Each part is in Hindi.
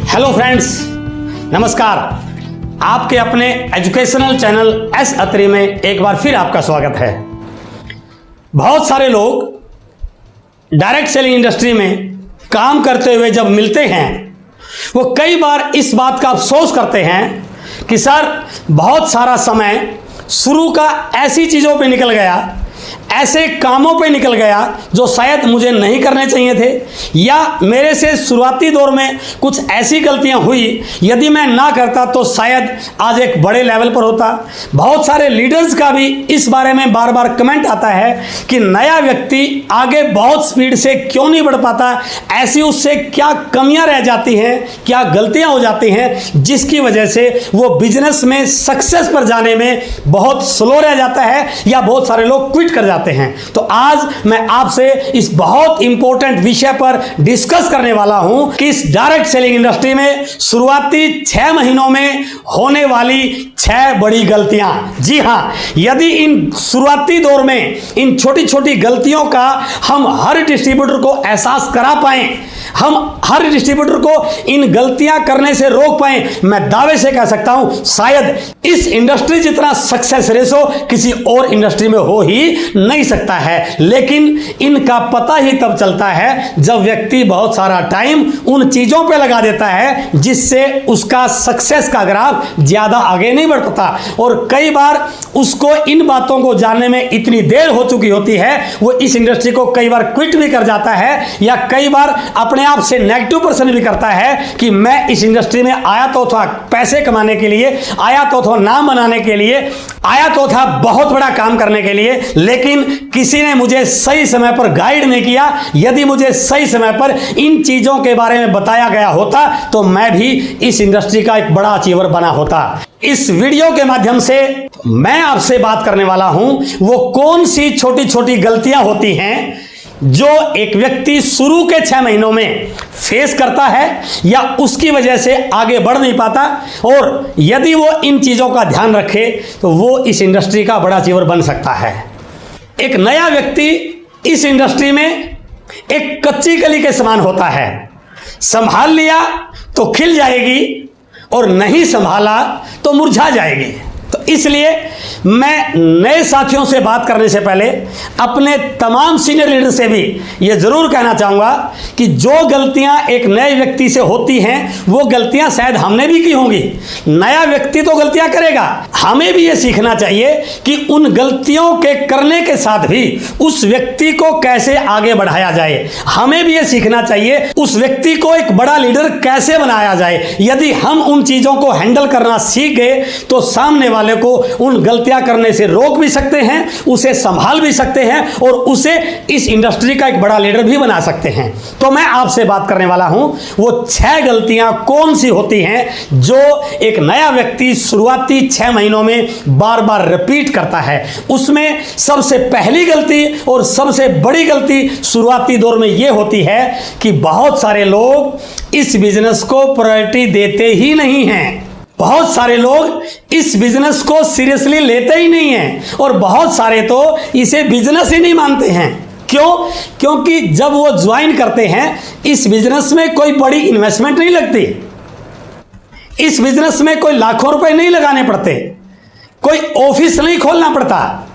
हेलो फ्रेंड्स, नमस्कार। आपके अपने एजुकेशनल चैनल एस अत्री में एक बार फिर आपका स्वागत है। बहुत सारे लोग डायरेक्ट सेलिंग इंडस्ट्री में काम करते हुए जब मिलते हैं, वो कई बार इस बात का अफसोस करते हैं कि सर बहुत सारा समय शुरू का ऐसी चीज़ों पे निकल गया, ऐसे कामों पे निकल गया जो शायद मुझे नहीं करने चाहिए थे, या मेरे से शुरुआती दौर में कुछ ऐसी गलतियां हुई, यदि मैं ना करता तो शायद आज एक बड़े लेवल पर होता। बहुत सारे लीडर्स का भी इस बारे में बार बार कमेंट आता है कि नया व्यक्ति आगे बहुत स्पीड से क्यों नहीं बढ़ पाता, ऐसी उससे क्या कमियां रह जाती हैं, क्या गलतियां हो जाती हैं जिसकी वजह से वो बिजनेस में सक्सेस पर जाने में बहुत स्लो रह जाता है, या बहुत सारे लोग क्विट कर जाते हैं। तो आज मैं आपसे इस बहुत इंपॉर्टेंट विषय पर डिस्कस करने वाला हूं कि इस डायरेक्ट सेलिंग इंडस्ट्री में शुरुआती 6 महीनों में होने वाली 6 बड़ी गलतियां। जी हां, यदि इन शुरुआती दौर में इन छोटी छोटी गलतियों का हम हर डिस्ट्रीब्यूटर को एहसास करा पाएं, हम हर डिस्ट्रीब्यूटर को इन गलतियां करने से रोक पाएं, मैं दावे से कह सकता हूं शायद इस इंडस्ट्री जितना सक्सेस रेशो किसी और इंडस्ट्री में हो ही नहीं सकता है। लेकिन इनका पता ही तब चलता है जब व्यक्ति बहुत सारा टाइम उन चीजों पे लगा देता है जिससे उसका सक्सेस का ग्राफ ज्यादा आगे नहीं बढ़ पाता। और कई बार उसको इन बातों को जानने में इतनी देर हो चुकी होती है, वो इस इंडस्ट्री को कई बार क्विट भी कर जाता है, या कई बार अपने आप से नेगेटिव पर्सन भी करता है कि मैं इस इंडस्ट्री में आया तो था पैसे कमाने के लिए, आया तो था नाम बनाने के लिए, आया तो था बहुत बड़ा काम करने के लिए, लेकिन किसी ने मुझे सही समय पर गाइड नहीं किया। यदि मुझे सही समय पर इन चीजों के बारे में बताया गया होता तो मैं भी इस इंडस्ट्री का एक बड़ा अचीवर बना होता। इस वीडियो के माध्यम से मैं आपसे बात करने वाला हूं वो कौन सी छोटी छोटी गलतियां होती हैं जो एक व्यक्ति शुरू के 6 महीनों में फेस करता है या उसकी वजह से आगे बढ़ नहीं पाता, और यदि वो इन चीजों का ध्यान रखे तो वो इस इंडस्ट्री का बड़ा अचीवर बन सकता है। एक नया व्यक्ति इस इंडस्ट्री में एक कच्ची कली के समान होता है, संभाल लिया तो खिल जाएगी और नहीं संभाला तो मुरझा जाएगी। तो इसलिए मैं नए साथियों से बात करने से पहले अपने तमाम सीनियर लीडर से भी ये जरूर कहना चाहूँगा कि जो गलतियां एक नए व्यक्ति से होती हैं वो गलतियां शायद हमने भी की होंगी। नया व्यक्ति तो गलतियां करेगा, हमें भी ये सीखना चाहिए कि उन गलतियों के करने के साथ भी उस व्यक्ति को कैसे आगे बढ़ाया जाए। हमें भी ये सीखना चाहिए उस व्यक्ति को एक बड़ा लीडर कैसे बनाया जाए। यदि हम उन चीज़ों को हैंडल करना सीख गए तो सामने वाले को उन गलतियां करने से रोक भी सकते हैं, उसे संभाल भी सकते हैं और उसे इस इंडस्ट्री का एक बड़ा लीडर भी बना सकते हैं। तो मैं आपसे बात करने वाला हूं वो 6 गलतियां कौन सी होती हैं जो एक नया व्यक्ति शुरुआती 6 महीनों में बार बार रिपीट करता है। उसमें सबसे पहली गलती और सबसे बड़ी गलती शुरुआती दौर में यह होती है कि बहुत सारे लोग इस बिजनेस को प्रायोरिटी देते ही नहीं हैं। बहुत सारे लोग इस बिजनेस को सीरियसली लेते ही नहीं हैं, और बहुत सारे तो इसे बिजनेस ही नहीं मानते हैं। क्यों? क्योंकि जब वो ज्वाइन करते हैं इस बिजनेस में कोई बड़ी इन्वेस्टमेंट नहीं लगती, इस बिजनेस में कोई लाखों रुपए नहीं लगाने पड़ते, कोई ऑफिस नहीं खोलना पड़ता,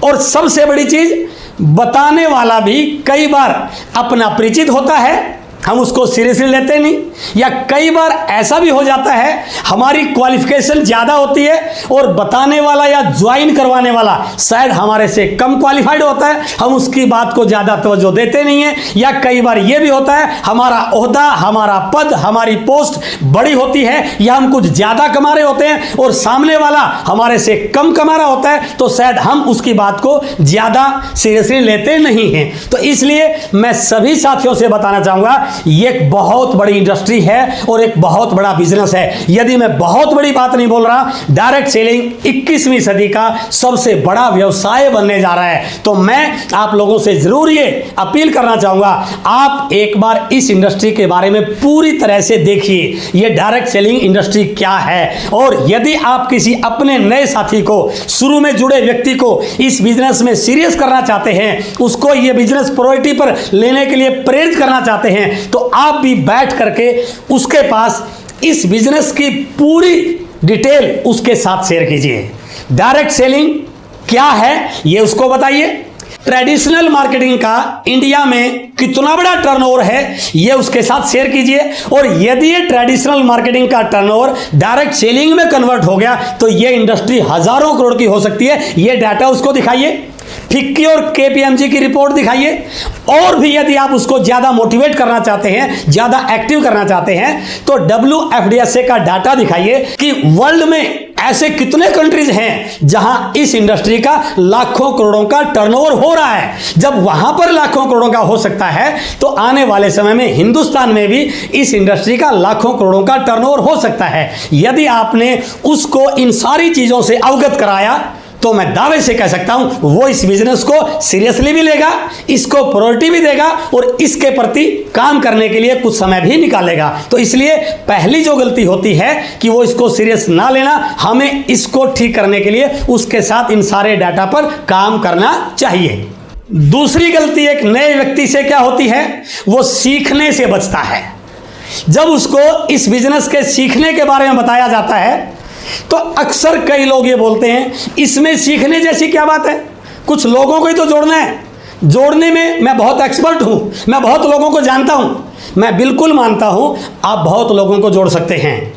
और सबसे बड़ी चीज बताने वाला भी कई बार अपना परिचित होता है, हम उसको सीरियसली लेते नहीं, या कई बार ऐसा भी हो जाता है हमारी क्वालिफिकेशन ज़्यादा होती है और बताने वाला या ज्वाइन करवाने वाला शायद हमारे से कम क्वालिफाइड होता है, हम उसकी बात को ज़्यादा तवज्जो देते नहीं हैं। या कई बार ये भी होता है हमारा ओहदा, हमारा पद, हमारी पोस्ट बड़ी होती है, या हम कुछ ज़्यादा कमा रहे होते हैं और सामने वाला हमारे से कम कमा रहा होता है, तो शायद हम उसकी बात को ज़्यादा सीरियसली लेते नहीं हैं। तो इसलिए मैं सभी साथियों से बताना चाहूँगा ये एक बहुत बड़ी इंडस्ट्री है और एक बहुत बड़ा बिजनेस है। यदि मैं बहुत बड़ी बात नहीं बोल रहा, डायरेक्ट सेलिंग 21वीं सदी का सबसे बड़ा व्यवसाय बनने जा रहा है। तो मैं आप लोगों से जरूर ये अपील करना चाहूंगा, आप एक बार इस इंडस्ट्री के बारे में पूरी तरह से देखिए, ये डायरेक्ट सेलिंग इंडस्ट्री क्या है। और यदि आप किसी अपने नए साथी को, शुरू में जुड़े व्यक्ति को इस बिजनेस में सीरियस करना चाहते हैं, उसको ये बिजनेस प्रायोरिटी पर लेने के लिए प्रेरित करना चाहते हैं, हैं तो आप भी बैठ करके उसके पास इस बिजनेस की पूरी डिटेल उसके साथ शेयर कीजिए। डायरेक्ट सेलिंग क्या है ये उसको बताइए। ट्रेडिशनल मार्केटिंग का इंडिया में कितना बड़ा टर्नओवर है ये उसके साथ शेयर कीजिए। और यदि ये ट्रेडिशनल मार्केटिंग का टर्नओवर डायरेक्ट सेलिंग में कन्वर्ट हो गया तो ये इंडस्ट्री हजारों करोड़ की हो सकती है। ये डाटा उसको दिखाइए, फिक्की और केपीएमजी की रिपोर्ट दिखाइए। और भी यदि आप उसको ज्यादा मोटिवेट करना चाहते हैं, ज्यादा एक्टिव करना चाहते हैं तो WFDSA का डाटा दिखाइए कि वर्ल्ड में ऐसे कितने कंट्रीज हैं जहां इस इंडस्ट्री का लाखों करोड़ों का टर्नओवर हो रहा है। जब वहां पर लाखों करोड़ों का हो सकता है तो आने वाले समय में हिंदुस्तान में भी इस इंडस्ट्री का लाखों करोड़ों का टर्नओवर हो सकता है। यदि आपने उसको इन सारी चीजों से अवगत कराया तो मैं दावे से कह सकता हूं वो इस बिजनेस को सीरियसली भी लेगा, इसको प्रायोरिटी भी देगा और इसके प्रति काम करने के लिए कुछ समय भी निकालेगा। तो इसलिए पहली जो गलती होती है कि वो इसको सीरियस ना लेना, हमें इसको ठीक करने के लिए उसके साथ इन सारे डाटा पर काम करना चाहिए। दूसरी गलती एक नए व्यक्ति से क्या होती है, वो सीखने से बचता है। जब उसको इस बिजनेस के सीखने के बारे में बताया जाता है तो अक्सर कई लोग ये बोलते हैं इसमें सीखने जैसी क्या बात है, कुछ लोगों को ही तो जोड़ना है, जोड़ने में मैं बहुत एक्सपर्ट हूं, मैं बहुत लोगों को जानता हूं। मैं बिल्कुल मानता हूं आप बहुत लोगों को जोड़ सकते हैं।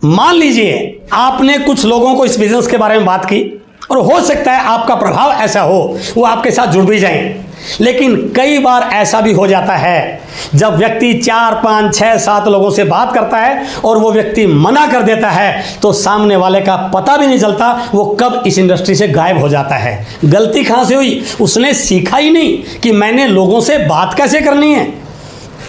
मान लीजिए आपने कुछ लोगों को इस बिजनेस के बारे में बात की और हो सकता है आपका प्रभाव ऐसा हो वो आपके साथ जुड़ भी जाएं। लेकिन कई बार ऐसा भी हो जाता है जब व्यक्ति 4, 5, 6, 7 लोगों से बात करता है और वो व्यक्ति मना कर देता है तो सामने वाले का पता भी नहीं चलता वो कब इस इंडस्ट्री से गायब हो जाता है। गलती कहां से हुई, उसने सीखा ही नहीं कि मैंने लोगों से बात कैसे करनी है।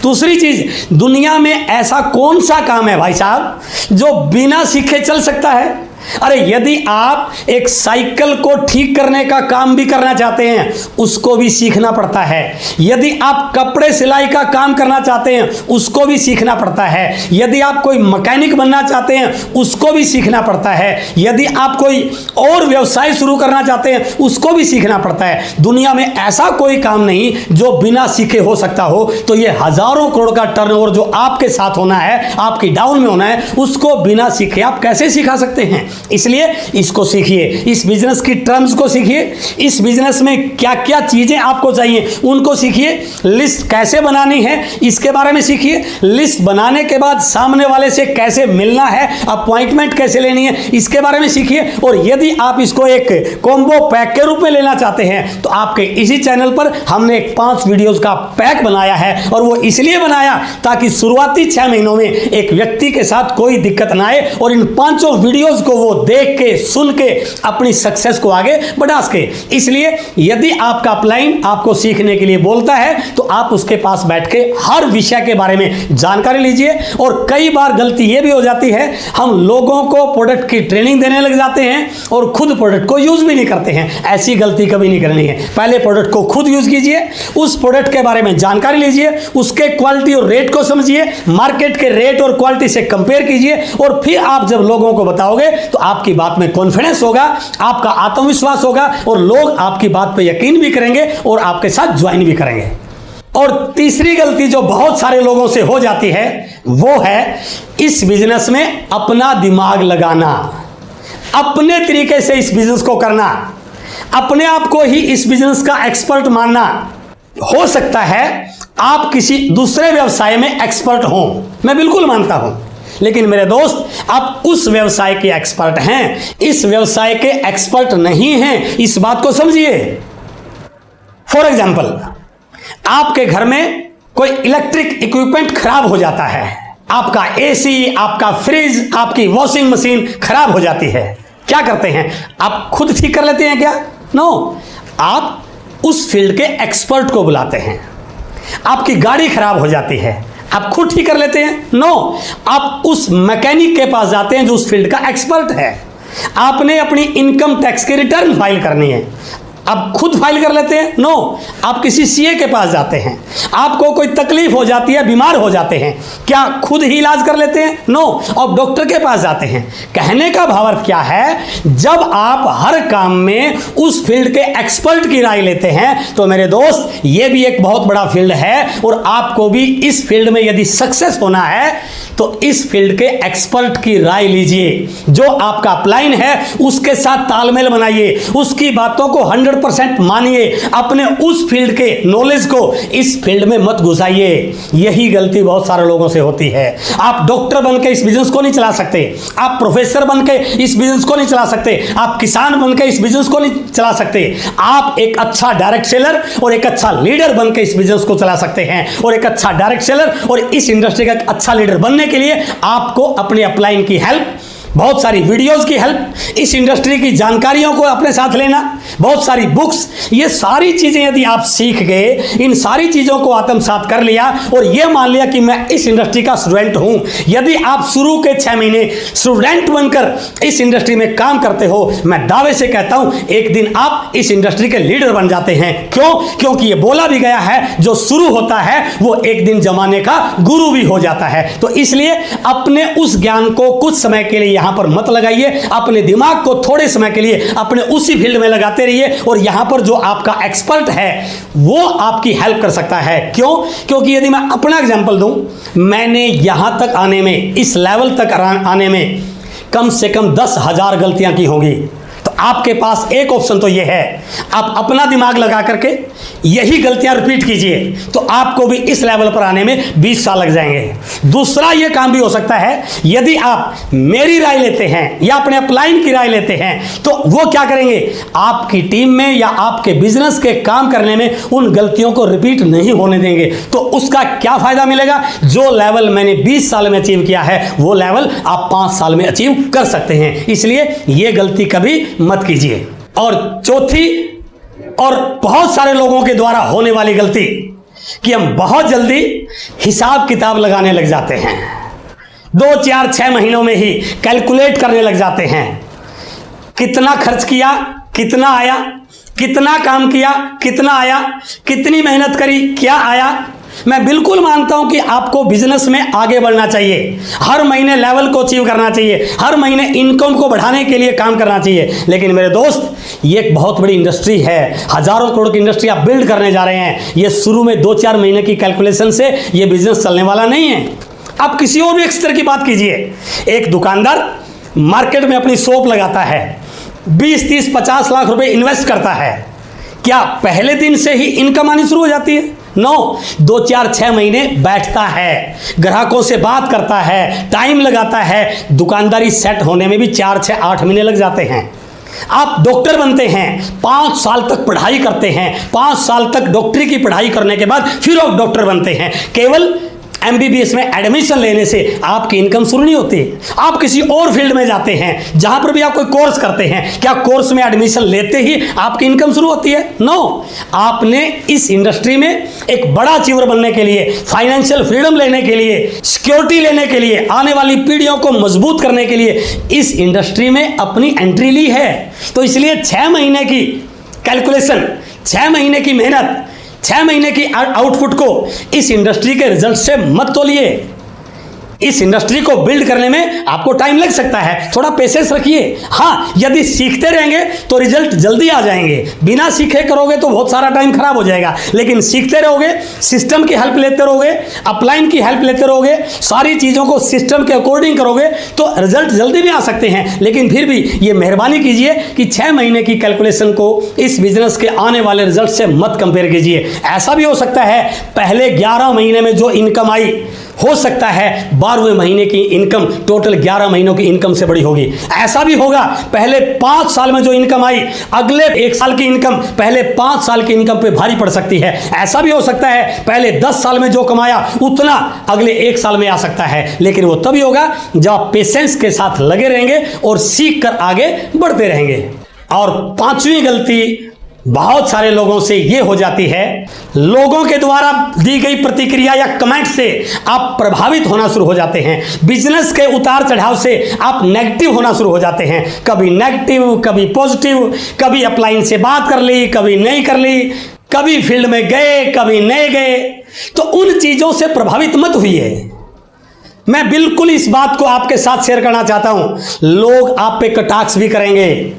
दूसरी चीज, दुनिया में ऐसा कौन सा काम है भाई साहब जो बिना सीखे चल सकता है। अरे यदि आप एक साइकिल को ठीक करने का काम भी करना चाहते हैं उसको भी सीखना पड़ता है। यदि आप कपड़े सिलाई का काम करना चाहते हैं उसको भी सीखना पड़ता है। यदि आप कोई मैकेनिक बनना चाहते हैं उसको भी सीखना पड़ता है। यदि आप कोई और व्यवसाय शुरू करना चाहते हैं उसको भी सीखना पड़ता है। दुनिया में ऐसा कोई काम नहीं जो बिना सीखे हो सकता हो। तो ये हजारों करोड़ का टर्नओवर जो आपके साथ होना है, आपकी डाउन में होना है, उसको बिना सीखे आप कैसे सिखा सकते हैं। इसलिए इसको सीखिए, इस बिजनेस की टर्म्स को सीखिए, इस बिजनेस में क्या क्या चीजें आपको चाहिए उनको सीखिए, लिस्ट कैसे बनानी है इसके बारे में सीखिए, लिस्ट बनाने के बाद सामने वाले से कैसे मिलना है, अपॉइंटमेंट कैसे लेनी है इसके बारे में सीखिए। और यदि आप इसको एक कॉम्बो पैक के रूप में लेना चाहते हैं तो आपके इसी चैनल पर हमने एक 5 वीडियोस का पैक बनाया है। और वो इसलिए बनाया ताकि शुरुआती 6 महीनों में एक व्यक्ति के साथ कोई दिक्कत ना आए और इन 5 वीडियोस को वो देख के सुन के अपनी सक्सेस को आगे बढ़ा सके। इसलिए यदि आपका अपलाइन आपको सीखने के लिए बोलता है तो आप उसके पास बैठ के हर विषय के बारे में जानकारी लीजिए। और कई बार गलती यह भी हो जाती है हम लोगों को प्रोडक्ट की ट्रेनिंग देने लग जाते हैं और खुद प्रोडक्ट को यूज भी नहीं करते हैं। ऐसी गलती कभी नहीं करनी है। पहले प्रोडक्ट को खुद यूज कीजिए, उस प्रोडक्ट के बारे में जानकारी लीजिए, उसके क्वालिटी और रेट को समझिए, मार्केट के रेट और क्वालिटी से कंपेयर कीजिए और फिर आप जब लोगों को बताओगे तो आपकी बात में कॉन्फिडेंस होगा, आपका आत्मविश्वास होगा और लोग आपकी बात पर यकीन भी करेंगे और आपके साथ ज्वाइन भी करेंगे। और तीसरी गलती जो बहुत सारे लोगों से हो जाती है वो है इस बिजनेस में अपना दिमाग लगाना, अपने तरीके से इस बिजनेस को करना, अपने आप को ही इस बिजनेस का एक्सपर्ट मानना। हो सकता है आप किसी दूसरे व्यवसाय में एक्सपर्ट हों, मैं बिल्कुल मानता हूं, लेकिन मेरे दोस्त आप उस व्यवसाय के एक्सपर्ट हैं, इस व्यवसाय के एक्सपर्ट नहीं हैं, इस बात को समझिए। फॉर एग्जाम्पल, आपके घर में कोई इलेक्ट्रिक इक्विपमेंट खराब हो जाता है, आपका एसी, आपका फ्रिज, आपकी वॉशिंग मशीन खराब हो जाती है, क्या करते हैं आप खुद ठीक कर लेते हैं क्या? नो, आप उस फील्ड के एक्सपर्ट को बुलाते हैं। आपकी गाड़ी खराब हो जाती है, आप खुद ठीक कर लेते हैं? नो, आप उस मैकेनिक के पास जाते हैं जो उस फील्ड का एक्सपर्ट है। आपने अपनी इनकम टैक्स की रिटर्न फाइल करनी है, आप खुद फाइल कर लेते हैं? नो, आप किसी सीए के पास जाते हैं। आपको कोई तकलीफ हो जाती है, बीमार हो जाते हैं, क्या खुद ही इलाज कर लेते हैं? नो, आप डॉक्टर के पास जाते हैं। कहने का भावार्थ क्या है, जब आप हर काम में उस फील्ड के एक्सपर्ट की राय लेते हैं तो मेरे दोस्त ये भी एक बहुत बड़ा फील्ड है, और आपको भी इस फील्ड में यदि सक्सेस होना है तो इस फील्ड के एक्सपर्ट की राय लीजिए। जो आपका अपलाइन है उसके साथ तालमेल बनाइए, उसकी बातों को 100% मानिए, अपने उस फील्ड के नॉलेज को इस फील्ड में मत घुसाइए। यही गलती बहुत सारे लोगों से होती है। आप डॉक्टर बनके इस बिजनेस को नहीं चला सकते, आप प्रोफेसर बनके इस बिजनेस को नहीं चला सकते, आप किसान बनके इस बिजनेस को नहीं चला सकते। आप एक अच्छा डायरेक्ट सेलर और एक अच्छा लीडर बनके इस बिजनेस को चला सकते हैं। और एक अच्छा डायरेक्ट सेलर और इस इंडस्ट्री का एक अच्छा लीडर बनने के लिए आपको अपने अपलाइन की हेल्प, बहुत सारी वीडियोस की हेल्प, इस इंडस्ट्री की जानकारियों को अपने साथ लेना, बहुत सारी बुक्स, ये सारी चीजें यदि आप सीख गए, इन सारी चीजों को आत्मसात कर लिया और ये मान लिया कि मैं इस इंडस्ट्री का स्टूडेंट हूं। यदि आप शुरू के 6 महीने स्टूडेंट बनकर इस इंडस्ट्री में काम करते हो, मैं दावे से कहता हूं एक दिन आप इस इंडस्ट्री के लीडर बन जाते हैं। क्यों? क्योंकि ये बोला भी गया है, जो शुरू होता है वो एक दिन जमाने का गुरु भी हो जाता है। तो इसलिए अपने उस ज्ञान को कुछ समय के लिए यहां पर मत लगाइए, अपने दिमाग को थोड़े समय के लिए अपने उसी फील्ड में लगाते रहिए, और यहां पर जो आपका एक्सपर्ट है वो आपकी हेल्प कर सकता है। क्यों? क्योंकि यदि मैं अपना एग्जांपल दूं, मैंने यहां तक आने में, इस लेवल तक आने में कम से कम 10,000 गलतियां की होंगी। तो आपके पास एक ऑप्शन तो यह है, आप अपना दिमाग लगा करके यही गलतियां रिपीट कीजिए, तो आपको भी इस लेवल पर आने में 20 साल लग जाएंगे। दूसरा यह काम भी हो सकता है, यदि आप मेरी राय लेते हैं या अपने अपलाइन की राय लेते हैं, तो वो क्या करेंगे, आपकी टीम में या आपके बिजनेस के काम करने में उन गलतियों को रिपीट नहीं होने देंगे। तो उसका क्या फायदा मिलेगा? जो लेवल मैंने 20 साल में अचीव किया है वो लेवल आप 5 साल में अचीव कर सकते हैं। इसलिए यह गलती कभी मत कीजिए। और चौथी और बहुत सारे लोगों के द्वारा होने वाली गलती कि हम बहुत जल्दी हिसाब किताब लगाने लग जाते हैं। 2, 4, 6 महीनों में ही कैलकुलेट करने लग जाते हैं, कितना खर्च किया, कितना आया, कितना काम किया, कितना आया, कितनी मेहनत करी, क्या आया। मैं बिल्कुल मानता हूं कि आपको बिजनेस में आगे बढ़ना चाहिए, हर महीने लेवल को अचीव करना चाहिए, हर महीने इनकम को बढ़ाने के लिए काम करना चाहिए। लेकिन मेरे दोस्त, ये एक बहुत बड़ी इंडस्ट्री है, हजारों करोड़ की इंडस्ट्री आप बिल्ड करने जा रहे हैं। ये शुरू में 2-4 महीने की कैलकुलेशन से ये बिजनेस चलने वाला नहीं है। आप किसी और भी एक स्तर की बात कीजिए, एक दुकानदार मार्केट में अपनी शॉप लगाता है, 20, 30, 50 लाख रुपए इन्वेस्ट करता है, क्या पहले दिन से ही इनकम आनी शुरू हो जाती है? नो, 2, 4, 6 महीने बैठता है, ग्राहकों से बात करता है, टाइम लगाता है, दुकानदारी सेट होने में भी 4, 6, 8 महीने लग जाते हैं। आप डॉक्टर बनते हैं, 5 साल तक पढ़ाई करते हैं, 5 साल तक डॉक्टरी की पढ़ाई करने के बाद फिर आप डॉक्टर बनते हैं। केवल MBBS में एडमिशन लेने से आपकी इनकम शुरू नहीं होती। आप किसी और फील्ड में जाते हैं, जहां पर भी आप कोई कोर्स करते हैं, क्या कोर्स में एडमिशन लेते ही आपकी इनकम शुरू होती है? नो, आपने इस इंडस्ट्री में एक बड़ा अचीवर बनने के लिए, फाइनेंशियल फ्रीडम लेने के लिए, सिक्योरिटी लेने के लिए, आने वाली पीढ़ियों को मजबूत करने के लिए इस इंडस्ट्री में अपनी एंट्री ली है। तो इसलिए 6 महीने की कैलकुलेशन, 6 महीने की मेहनत, 6 महीने की आउटपुट को इस इंडस्ट्री के रिजल्ट से मत तोलिए। इस इंडस्ट्री को बिल्ड करने में आपको टाइम लग सकता है, थोड़ा पेशेंस रखिए। हाँ, यदि सीखते रहेंगे तो रिजल्ट जल्दी आ जाएंगे, बिना सीखे करोगे तो बहुत सारा टाइम खराब हो जाएगा। लेकिन सीखते रहोगे, सिस्टम की हेल्प लेते रहोगे, अपलाइन की हेल्प लेते रहोगे, सारी चीज़ों को सिस्टम के अकॉर्डिंग करोगे तो रिजल्ट जल्दी भी आ सकते हैं। लेकिन फिर भी ये मेहरबानी कीजिए कि 6 महीने की कैलकुलेशन को इस बिजनेस के आने वाले रिजल्ट से मत कंपेयर कीजिए। ऐसा भी हो सकता है पहले 11 महीने में जो इनकम आई, हो सकता है 12वें महीने की इनकम टोटल 11 महीनों की इनकम से बड़ी होगी। ऐसा भी होगा पहले 5 साल में जो इनकम आई, अगले 1 साल की इनकम पहले 5 साल की इनकम पे भारी पड़ सकती है। ऐसा भी हो सकता है पहले 10 साल में जो कमाया उतना अगले 1 साल में आ सकता है। लेकिन वो तभी होगा जब आप पेशेंस के साथ लगे रहेंगे और सीख कर आगे बढ़ते रहेंगे। और 5वीं गलती बहुत सारे लोगों से ये हो जाती है, लोगों के द्वारा दी गई प्रतिक्रिया या कमेंट से आप प्रभावित होना शुरू हो जाते हैं। बिजनेस के उतार चढ़ाव से आप नेगेटिव होना शुरू हो जाते हैं, कभी नेगेटिव कभी पॉजिटिव, कभी अपलाइन से बात कर ली कभी नहीं कर ली, कभी फील्ड में गए कभी नहीं गए। तो उन चीजों से प्रभावित मत हुइए। मैं बिल्कुल इस बात को आपके साथ शेयर करना चाहता हूं। लोग आप पे कटाक्ष भी करेंगे,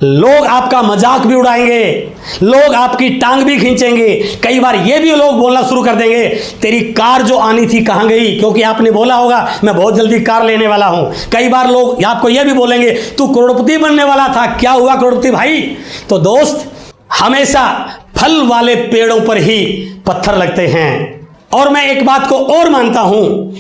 लोग आपका मजाक भी उड़ाएंगे, लोग आपकी टांग भी खींचेंगे। कई बार ये भी लोग बोलना शुरू कर देंगे, तेरी कार जो आनी थी कहां गई, क्योंकि आपने बोला होगा मैं बहुत जल्दी कार लेने वाला हूं। कई बार लोग आपको यह भी बोलेंगे तू करोड़पति बनने वाला था, क्या हुआ करोड़पति भाई। तो दोस्त, हमेशा फल वाले पेड़ों पर ही पत्थर लगते हैं। और मैं एक बात को और मानता हूं,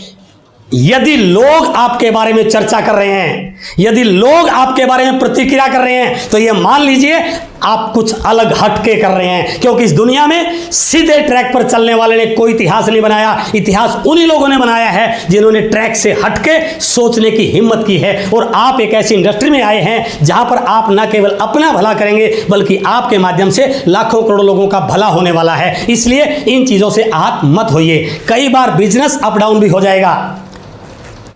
यदि लोग आपके बारे में चर्चा कर रहे हैं, यदि लोग आपके बारे में प्रतिक्रिया कर रहे हैं, तो यह मान लीजिए आप कुछ अलग हटके कर रहे हैं। क्योंकि इस दुनिया में सीधे ट्रैक पर चलने वाले ने कोई इतिहास नहीं बनाया, इतिहास उन्हीं लोगों ने बनाया है जिन्होंने ट्रैक से हटके सोचने की हिम्मत की है। और आप एक ऐसी इंडस्ट्री में आए हैं जहां पर आप न केवल अपना भला करेंगे, बल्कि आपके माध्यम से लाखों करोड़ों लोगों का भला होने वाला है। इसलिए इन चीजों से आप मत होइए। कई बार बिजनेस अप डाउन भी हो जाएगा,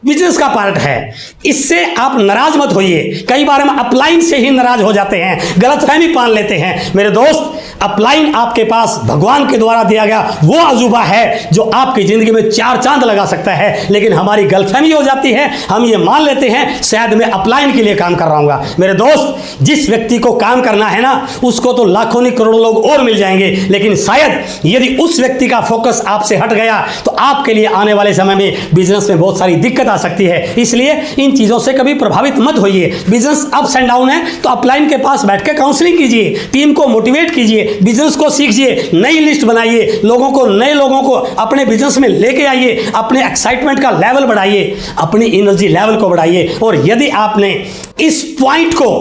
बिजनेस का पार्ट है, इससे आप नाराज मत होइए। कई बार हम अपलाइन से ही नाराज हो जाते हैं, गलतफहमी पाल लेते हैं। मेरे दोस्त, अपलाइन आपके पास भगवान के द्वारा दिया गया वो अजूबा है जो आपकी जिंदगी में 4 चांद लगा सकता है। लेकिन हमारी गलतफहमी हो जाती है, हम ये मान लेते हैं शायद मैं अपलाइन के लिए काम कर रहा हूँ। मेरे दोस्त, जिस व्यक्ति को काम करना है ना, उसको तो लाखों नहीं करोड़ों लोग और मिल जाएंगे, लेकिन शायद यदि उस व्यक्ति का फोकस आपसे हट गया तो आपके लिए आने वाले समय में बिजनेस में बहुत सारी दिक्कत आ सकती है। इसलिए इन चीजों से कभी प्रभावित मत होइए। बिजनेस अप्स एंड डाउन है तो अपलाइन के पास बैठ के काउंसलिंग कीजिए, टीम को मोटिवेट कीजिए, बिजनेस को सीखिए, नई लिस्ट बनाइए, नए लोगों को अपने बिजनेस में लेके आइए, अपने एक्साइटमेंट का लेवल बढ़ाइए, अपनी एनर्जी लेवल को बढ़ाइए। और यदि आपने इस पॉइंट को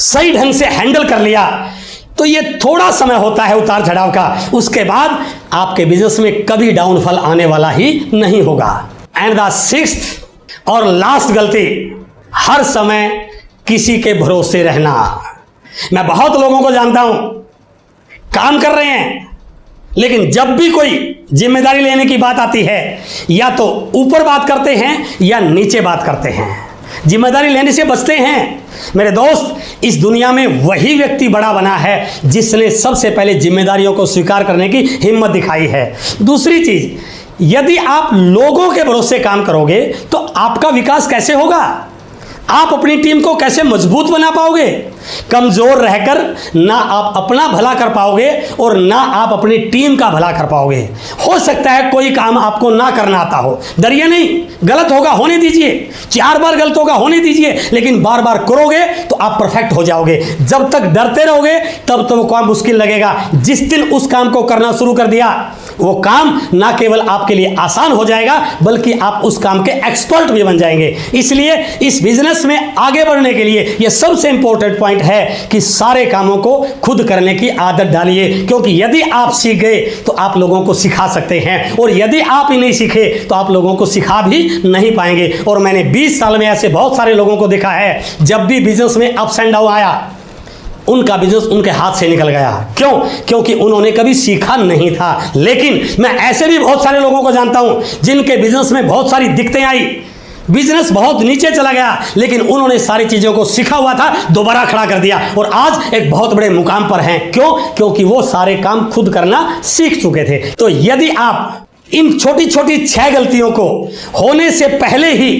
सही ढंग से हैंडल कर लिया तो ये थोड़ा समय होता है उतार चढ़ाव का, उसके बाद आपके बिजनेस में कभी डाउनफॉल आने वाला ही नहीं होगा। एंड द 6th और लास्ट गलती, हर समय किसी के भरोसे रहना। मैं बहुत लोगों को जानता हूं, काम कर रहे हैं, लेकिन जब भी कोई जिम्मेदारी लेने की बात आती है, या तो ऊपर बात करते हैं या नीचे बात करते हैं, जिम्मेदारी लेने से बचते हैं। मेरे दोस्त, इस दुनिया में वही व्यक्ति बड़ा बना है जिसने सबसे पहले जिम्मेदारियों को स्वीकार करने की हिम्मत दिखाई है। दूसरी चीज, यदि आप लोगों के भरोसे काम करोगे तो आपका विकास कैसे होगा? आप अपनी टीम को कैसे मजबूत बना पाओगे? कमजोर रहकर ना आप अपना भला कर पाओगे और ना आप अपनी टीम का भला कर पाओगे। हो सकता है कोई काम आपको ना करना आता हो, डरिए नहीं, गलत होगा होने दीजिए, 4 बार गलत होगा होने दीजिए, लेकिन बार बार करोगे तो आप परफेक्ट हो जाओगे। जब तक डरते रहोगे तब तो वो काम मुश्किल लगेगा। जिस दिन उस काम को करना शुरू कर दिया, वो काम ना केवल आपके लिए आसान हो जाएगा, बल्कि आप उस काम के एक्सपर्ट भी बन जाएंगे। इसलिए इस बिजनेस में आगे बढ़ने के लिए यह सबसे इंपॉर्टेंट पॉइंट है कि सारे कामों को खुद करने की आदत डालिए, क्योंकि यदि आप सीख गए तो आप लोगों को सिखा सकते हैं, और यदि आप ही नहीं सीखे तो आप लोगों को सिखा भी नहीं पाएंगे। और मैंने 20 साल में ऐसे बहुत सारे लोगों को देखा है, जब भी बिजनेस में अप्स एंड डाउन आया, उनका बिजनेस उनके हाथ से निकल गया। क्यों? क्योंकि उन्होंने कभी सीखा नहीं था। लेकिन मैं ऐसे भी बहुत सारे लोगों को जानता हूं जिनके बिजनेस में बहुत सारी दिक्कतें आई, बिजनेस बहुत नीचे चला गया, लेकिन उन्होंने सारी चीजों को सीखा हुआ था, दोबारा खड़ा कर दिया और आज एक बहुत बड़े मुकाम पर हैं। क्यों? क्योंकि वो सारे काम खुद करना सीख चुके थे। तो यदि आप इन छोटी छोटी 6 गलतियों को होने से पहले ही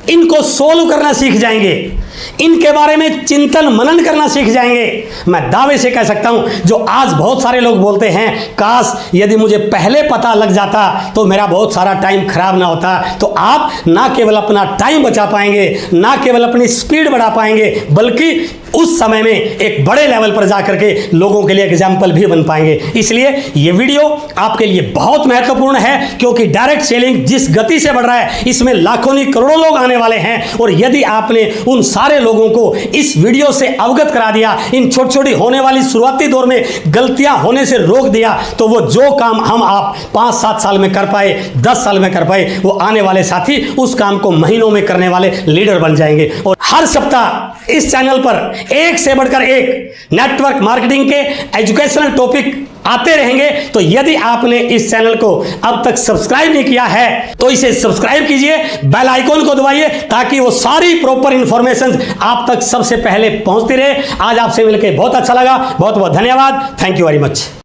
इनको सोल्व करना सीख जाएंगे, इनके बारे में चिंतन मनन करना सीख जाएंगे, मैं दावे से कह सकता हूं, जो आज बहुत सारे लोग बोलते हैं काश यदि मुझे पहले पता लग जाता तो मेरा बहुत सारा टाइम खराब ना होता, तो आप ना केवल अपना टाइम बचा पाएंगे, ना केवल अपनी स्पीड बढ़ा पाएंगे, बल्कि उस समय में एक बड़े लेवल पर जाकर के लोगों के लिए एग्जाम्पल भी बन पाएंगे। इसलिए ये वीडियो आपके लिए बहुत महत्वपूर्ण है, क्योंकि डायरेक्ट सेलिंग जिस गति से बढ़ रहा है, इसमें लाखों नहीं करोड़ों लोग आने वाले हैं। और यदि आपने उन सारे लोगों को इस वीडियो से अवगत करा दिया, इन छोटी छोटी होने वाली शुरुआती दौर में गलतियां होने से रोक दिया, तो वो जो काम हम आप 5-7 साल में कर पाए, 10 साल में कर पाए, वो आने वाले साथी उस काम को महीनों में करने वाले लीडर बन जाएंगे। और हर सप्ताह इस चैनल पर एक से बढ़कर एक नेटवर्क मार्केटिंग के एजुकेशनल टॉपिक आते रहेंगे। तो यदि आपने इस चैनल को अब तक सब्सक्राइब नहीं किया है तो इसे सब्सक्राइब कीजिए, बेल आइकॉन को दबाइए ताकि वो सारी प्रॉपर इंफॉर्मेशन आप तक सबसे पहले पहुंचती रहे। आज आपसे मिलकर बहुत अच्छा लगा, बहुत बहुत धन्यवाद। Thank you very much.